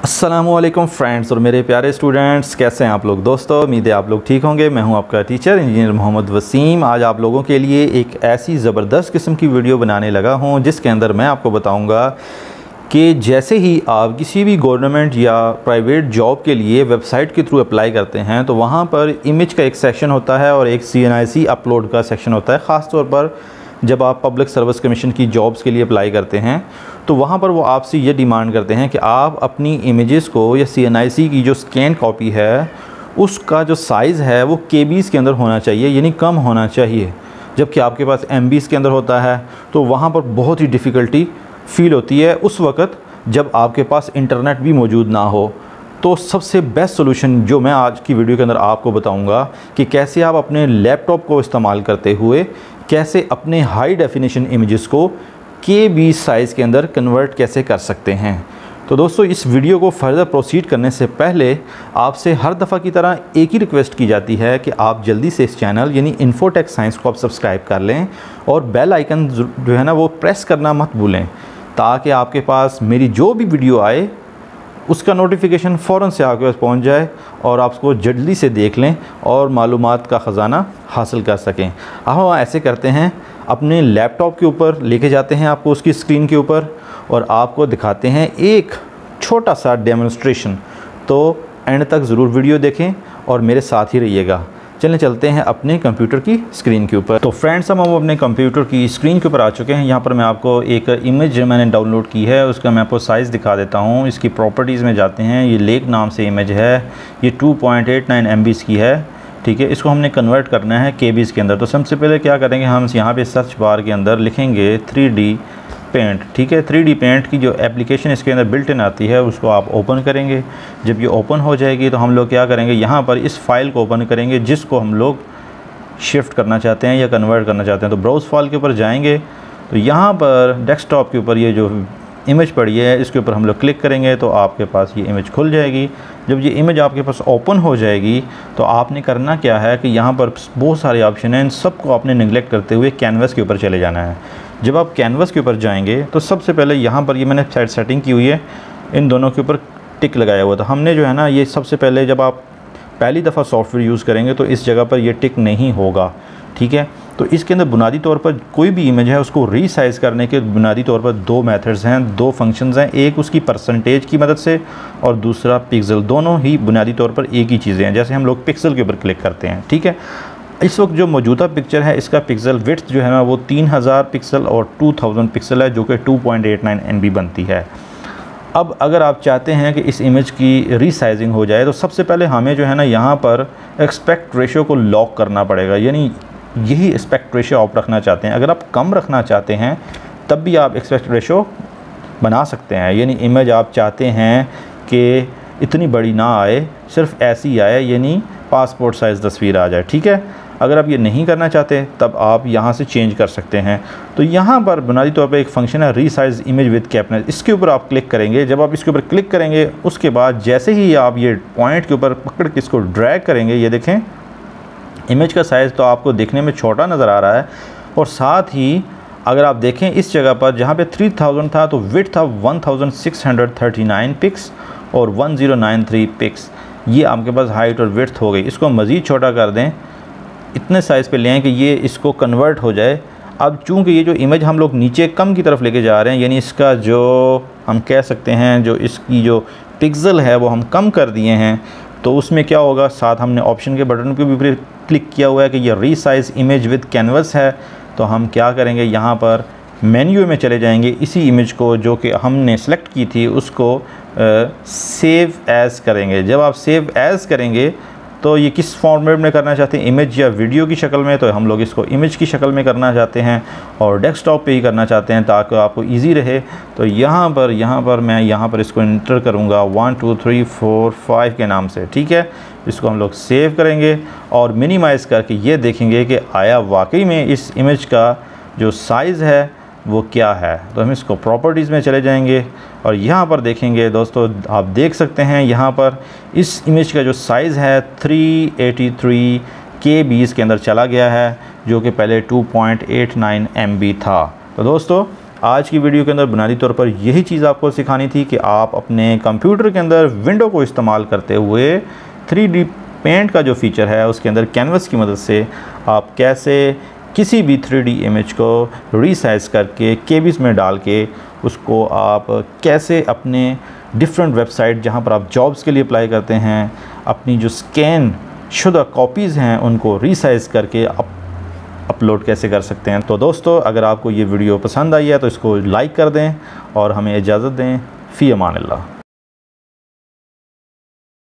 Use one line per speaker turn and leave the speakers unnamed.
अस्सलामुअलैकुम फ्रेंड्स और मेरे प्यारे स्टूडेंट्स, कैसे हैं आप लोग। दोस्तों उम्मीद है आप लोग ठीक होंगे। मैं हूं आपका टीचर इंजीनियर मोहम्मद वसीम। आज आप लोगों के लिए एक ऐसी ज़बरदस्त किस्म की वीडियो बनाने लगा हूं जिसके अंदर मैं आपको बताऊंगा कि जैसे ही आप किसी भी गवर्नमेंट या प्राइवेट जॉब के लिए वेबसाइट के थ्रू अप्लाई करते हैं तो वहाँ पर इमेज का एक सेक्शन होता है और एक CNIC अपलोड का सेक्शन होता है। ख़ास तौर पर जब आप पब्लिक सर्विस कमीशन की जॉब्स के लिए अप्लाई करते हैं तो वहाँ पर वो आपसे ये डिमांड करते हैं कि आप अपनी इमेजेस को या CNIC की जो स्कैन कॉपी है उसका जो साइज़ है वो KBs के अंदर होना चाहिए, यानी कम होना चाहिए। जबकि आपके पास MBs के अंदर होता है तो वहाँ पर बहुत ही डिफ़िकल्टी फ़ील होती है उस वक़्त जब आपके पास इंटरनेट भी मौजूद ना हो। तो सबसे बेस्ट सोल्यूशन जो मैं आज की वीडियो के अंदर आपको बताऊंगा कि कैसे आप अपने लैपटॉप को इस्तेमाल करते हुए कैसे अपने हाई डेफिनेशन इमेजेस को KB साइज़ के अंदर कन्वर्ट कैसे कर सकते हैं। तो दोस्तों इस वीडियो को फर्दर प्रोसीड करने से पहले आपसे हर दफ़ा की तरह एक ही रिक्वेस्ट की जाती है कि आप जल्दी से इस चैनल यानी इन्फोटेक साइंस को आप सब्सक्राइब कर लें और बेल आइकन जो है ना वो प्रेस करना मत भूलें, ताकि आपके पास मेरी जो भी वीडियो आए उसका नोटिफिकेशन फ़ौरन से आपके पास पहुंच जाए और आप उसको जल्दी से देख लें और मालूमात का ख़जाना हासिल कर सकें। अब हम ऐसे करते हैं, अपने लैपटॉप के ऊपर लेके जाते हैं आपको उसकी स्क्रीन के ऊपर और आपको दिखाते हैं एक छोटा सा डेमोन्स्ट्रेशन। तो एंड तक ज़रूर वीडियो देखें और मेरे साथ ही रहिएगा। चलें चलते हैं अपने कंप्यूटर की स्क्रीन के ऊपर। तो फ्रेंड्स हम अपने कंप्यूटर की स्क्रीन के ऊपर आ चुके हैं। यहाँ पर मैं आपको एक इमेज मैंने डाउनलोड की है, उसका मैं आपको साइज़ दिखा देता हूँ। इसकी प्रॉपर्टीज़ में जाते हैं, ये लेक नाम से इमेज है, ये 2.89 MB की है। ठीक है, इसको हमने कन्वर्ट करना है KBs के अंदर। तो सबसे पहले क्या करेंगे, हम यहाँ पे सर्च बार के अंदर लिखेंगे 3D पेंट। ठीक है, 3D पेंट की जो एप्लीकेशन इसके अंदर बिल्ट इन आती है उसको आप ओपन करेंगे। जब ये ओपन हो जाएगी तो हम लोग क्या करेंगे, यहाँ पर इस फाइल को ओपन करेंगे जिसको हम लोग शिफ्ट करना चाहते हैं या कन्वर्ट करना चाहते हैं। तो ब्राउज़ फाइल के ऊपर जाएंगे तो यहाँ पर डेस्कटॉप के ऊपर ये जो इमेज पड़ी है इसके ऊपर हम लोग क्लिक करेंगे तो आपके पास ये इमेज खुल जाएगी। जब ये इमेज आपके पास ओपन हो जाएगी तो आपने करना क्या है कि यहाँ पर बहुत सारे ऑप्शन हैं, इन सबको आपने निगलेक्ट करते हुए कैनवस के ऊपर चले जाना है। जब आप कैनवस के ऊपर जाएंगे तो सबसे पहले यहाँ पर ये मैंने सेटिंग की हुई है, इन दोनों के ऊपर टिक लगाया हुआ था हमने जो है ना। ये सबसे पहले जब आप पहली दफ़ा सॉफ्टवेयर यूज़ करेंगे तो इस जगह पर ये टिक नहीं होगा। ठीक है, तो इसके अंदर बुनियादी तौर पर कोई भी इमेज है उसको रीसाइज़ करने के बुनियादी तौर पर दो मेथड्स हैं, दो फंक्शंस हैं। एक उसकी परसेंटेज की मदद से और दूसरा पिक्सल। दोनों ही बुनियादी तौर पर एक ही चीज़ें हैं। जैसे हम लोग पिक्सल के ऊपर क्लिक करते हैं, ठीक है, इस वक्त जो मौजूदा पिक्चर है इसका पिक्सल विड्थ जो है ना वो 3000 पिक्सल और 2000 पिक्सल है, जो कि 2.89 MB बनती है। अब अगर आप चाहते हैं कि इस इमेज की रीसाइजिंग हो जाए तो सबसे पहले हमें जो है ना यहाँ पर एस्पेक्ट रेशियो को लॉक करना पड़ेगा, यानी यही एस्पेक्ट रेशियो आप रखना चाहते हैं। अगर आप कम रखना चाहते हैं तब भी आप एस्पेक्ट रेशियो बना सकते हैं, यानी इमेज आप चाहते हैं कि इतनी बड़ी ना आए, सिर्फ ऐसी आए, यानी पासपोर्ट साइज़ तस्वीर आ जाए। ठीक है, अगर आप ये नहीं करना चाहते तब आप यहाँ से चेंज कर सकते हैं। तो यहाँ पर बुनियादी तौर पे एक फंक्शन है रीसाइज इमेज विद कैपनेस, इसके ऊपर आप क्लिक करेंगे। जब आप इसके ऊपर क्लिक करेंगे उसके बाद जैसे ही आप ये पॉइंट के ऊपर पकड़ के इसको ड्रैग करेंगे, ये देखें इमेज का साइज़ तो आपको देखने में छोटा नज़र आ रहा है। और साथ ही अगर आप देखें इस जगह पर जहाँ पे 3000 था तो विड्थ था 1639 पिक्स और 1093 पिक्स। ये आपके पास हाइट और विड्थ हो गई। इसको मज़ीद छोटा कर दें, इतने साइज़ पे ले आएँ कि ये इसको कन्वर्ट हो जाए। अब चूँकि ये जो इमेज हम लोग नीचे कम की तरफ लेके जा रहे हैं, यानी इसका जो हम कह सकते हैं जो इसकी जो पिक्सल है वो हम कम कर दिए हैं, तो उसमें क्या होगा, साथ हमने ऑप्शन के बटन पे भी क्लिक किया हुआ है कि ये रीसाइज इमेज विद कैनवस है। तो हम क्या करेंगे, यहाँ पर मेन्यू में चले जाएंगे, इसी इमेज को जो कि हमने सेलेक्ट की थी उसको सेव एज़ करेंगे। जब आप सेव एज़ करेंगे तो ये किस फॉर्मेट में करना चाहते हैं, इमेज या वीडियो की शक्ल में, तो हम लोग इसको इमेज की शक्ल में करना चाहते हैं और डेस्कटॉप पे ही करना चाहते हैं ताकि आपको इजी रहे। तो यहाँ पर मैं यहाँ पर इसको इंटर करूँगा 1 2 3 4 5 के नाम से। ठीक है, इसको हम लोग सेव करेंगे और मिनिमाइज़ करके ये देखेंगे कि आया वाकई में इस इमेज का जो साइज़ है वो क्या है। तो हम इसको प्रॉपर्टीज़ में चले जाएंगे और यहाँ पर देखेंगे दोस्तों, आप देख सकते हैं यहाँ पर इस इमेज का जो साइज़ है 383 KBs के अंदर चला गया है, जो कि पहले 2.89 MB था। तो दोस्तों आज की वीडियो के अंदर बुनियादी तौर पर यही चीज़ आपको सिखानी थी कि आप अपने कंप्यूटर के अंदर विंडो को इस्तेमाल करते हुए 3D पेंट का जो फीचर है उसके अंदर कैनवस की मदद से आप कैसे किसी भी 3D इमेज को रीसाइज करके केबीज में डाल के उसको आप कैसे अपने डिफरेंट वेबसाइट जहां पर आप जॉब्स के लिए अप्लाई करते हैं अपनी जो स्कैन शुदा कॉपीज़ हैं उनको रीसाइज करके अपलोड कैसे कर सकते हैं। तो दोस्तों, अगर आपको ये वीडियो पसंद आई है तो इसको लाइक कर दें और हमें इजाज़त दें। फ़ी अमान अल्लाह।